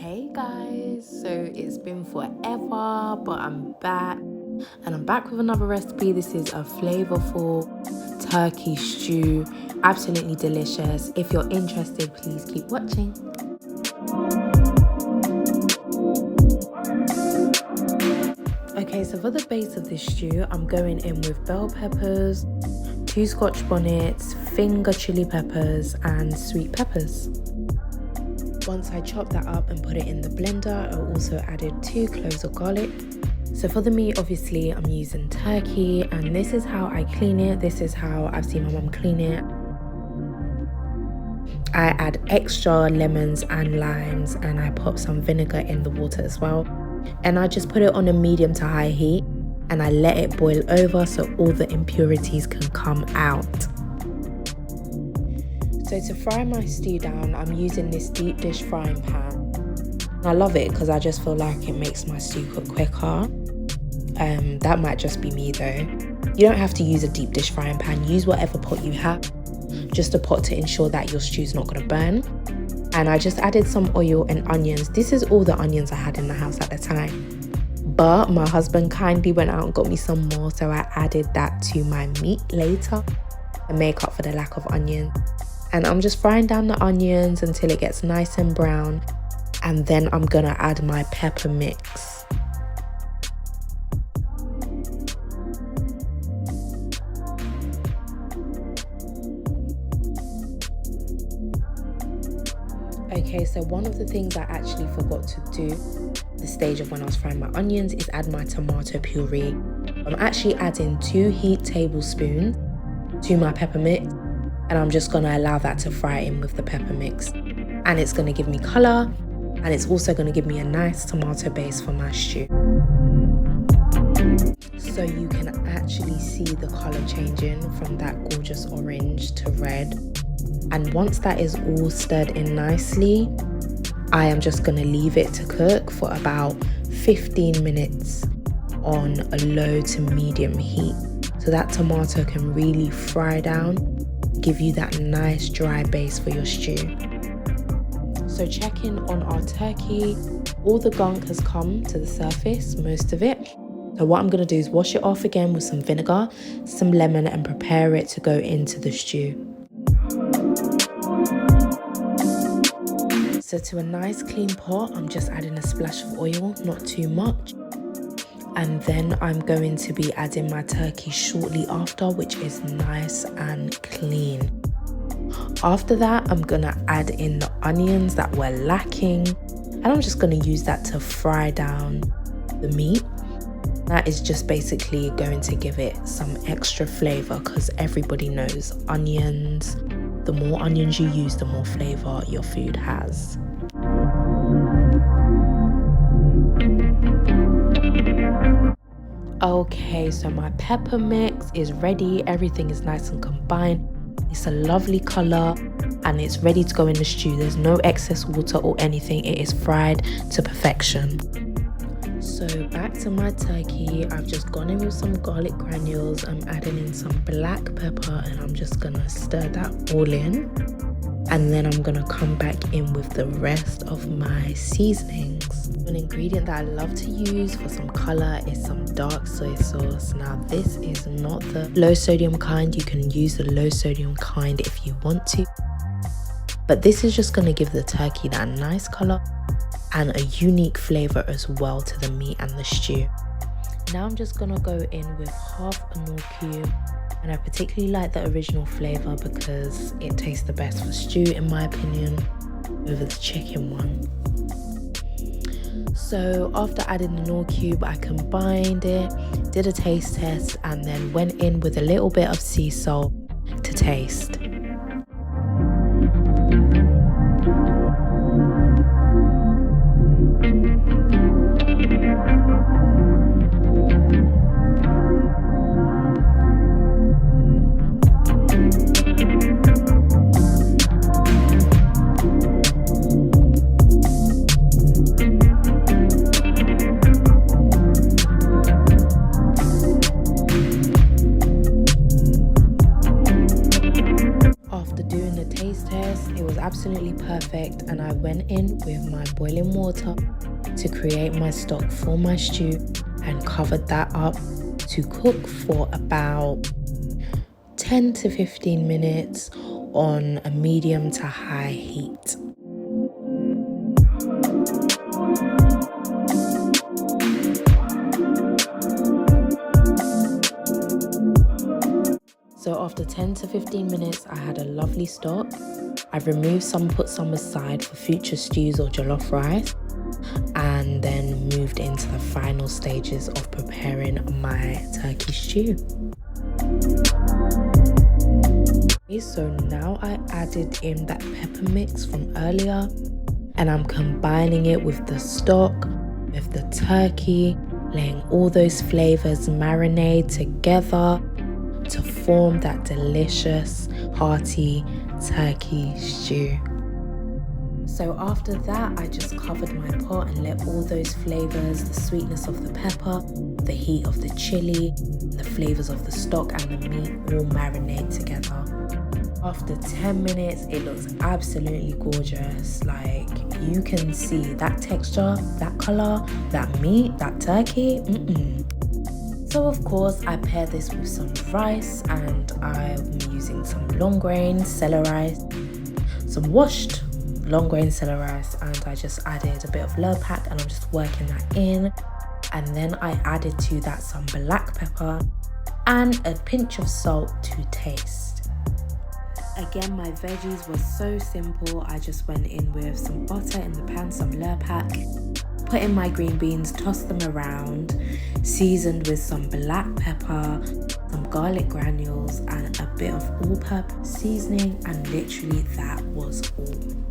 Hey guys, so it's been forever, but I'm back, and I'm back with another recipe. This is a flavorful turkey stew, absolutely delicious. If you're interested, please keep watching. Okay, so for the base of this stew, I'm going in with bell peppers, 2 Scotch bonnets, finger chili peppers, and sweet peppers. Once I chop that up and put it in the blender, I also added 2 cloves of garlic. So for the meat, obviously I'm using turkey, and this is how I clean it. This is how I've seen my mum clean it. I add extra lemons and limes, and I put some vinegar in the water as well. And I just put it on a medium to high heat, and I let it boil over so all the impurities can come out. So to fry my stew down, I'm using this deep dish frying pan. And I love it because I just feel like it makes my stew cook quicker. That might just be me though. You don't have to use a deep dish frying pan. Use whatever pot you have. Just a pot to ensure that your stew's not going to burn. And I just added some oil and onions. This is all the onions I had in the house at the time. But my husband kindly went out and got me some more, so I added that to my meat later to make up for the lack of onion. And I'm just frying down the onions until it gets nice and brown. And then I'm gonna add my pepper mix. Okay, so one of the things I actually forgot to do at the stage of when I was frying my onions is add my tomato puree. I'm actually adding 2 heaped tablespoons to my pepper mix. And I'm just gonna allow that to fry in with the pepper mix. And it's gonna give me color, and it's also gonna give me a nice tomato base for my stew. So you can actually see the color changing from that gorgeous orange to red. And once that is all stirred in nicely, I am just gonna leave it to cook for about 15 minutes on a low to medium heat. So that tomato can really fry down, give you that nice dry base for your stew. So check in on our turkey. All the gunk has come to the surface, most of it. So what I'm gonna do is wash it off again with some vinegar, some lemon, and prepare it to go into the stew. So to a nice clean pot, I'm just adding a splash of oil, not too much. And then I'm going to be adding my turkey shortly after, which is nice and clean. After that, I'm gonna add in the onions that were lacking, and I'm just gonna use that to fry down the meat. That is just basically going to give it some extra flavor, because everybody knows onions, the more onions you use, the more flavor your food has. Okay, so my pepper mix is ready. Everything is nice and combined. It's a lovely color and it's ready to go in the stew. There's no excess water or anything. It is fried to perfection. So back to my turkey. I've just gone in with some garlic granules. I'm adding in some black pepper, and I'm just gonna stir that all in. And then I'm gonna come back in with the rest of my seasonings. An ingredient that I love to use for some color is some dark soy sauce. Now this is not the low sodium kind. You can use the low sodium kind if you want to. But this is just gonna give the turkey that nice color and a unique flavor as well to the meat and the stew. Now I'm just gonna go in with half a Knorr cube. And I particularly like the original flavor because it tastes the best for stew, in my opinion, over the chicken one. So after adding the Knorr cube, I combined it, did a taste test, and then went in with a little bit of sea salt to taste. with my boiling water to create my stock for my stew and covered that up to cook for about 10 to 15 minutes on a medium to high heat. So after 10 to 15 minutes, I had a lovely stock. I've removed some, put some aside for future stews or jollof rice, and then moved into the final stages of preparing my turkey stew. Okay, so now I added in that pepper mix from earlier, and I'm combining it with the stock, with the turkey, letting all those flavors marinate together to form that delicious, hearty turkey stew. So after that, I just covered my pot and let all those flavors, the sweetness of the pepper, the heat of the chili, the flavors of the stock and the meat all marinate together. After 10 minutes, it looks absolutely gorgeous. Like, you can see that texture, that color, that meat, that turkey. So of course, I pair this with some rice, and I'm using some long grain celery rice, some washed long grain celery rice, and I just added a bit of lurpak and I'm just working that in. And then I added to that some black pepper and a pinch of salt to taste. Again, my veggies were so simple. I just went in with some butter in the pan, some lurpak, put in my green beans, tossed them around, seasoned with some black pepper, some garlic granules and a bit of all-purpose seasoning, and literally that was all.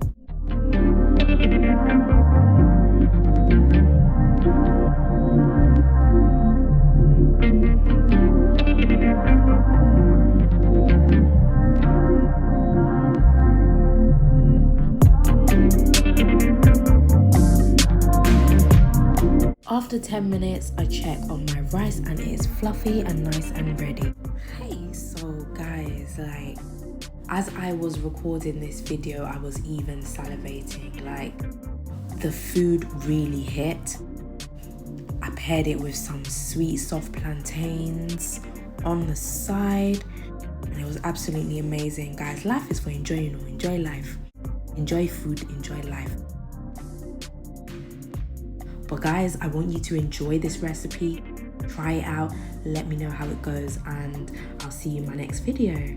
After 10 minutes, I check on my rice and it is fluffy and nice and ready. Hey, so guys, like, as I was recording this video, I was even salivating. Like, the food really hit. I paired it with some sweet soft plantains on the side, and it was absolutely amazing. Guys, life is for enjoying. Enjoy life. Enjoy food, enjoy life. But guys, I want you to enjoy this recipe, try it out, let me know how it goes, and I'll see you in my next video.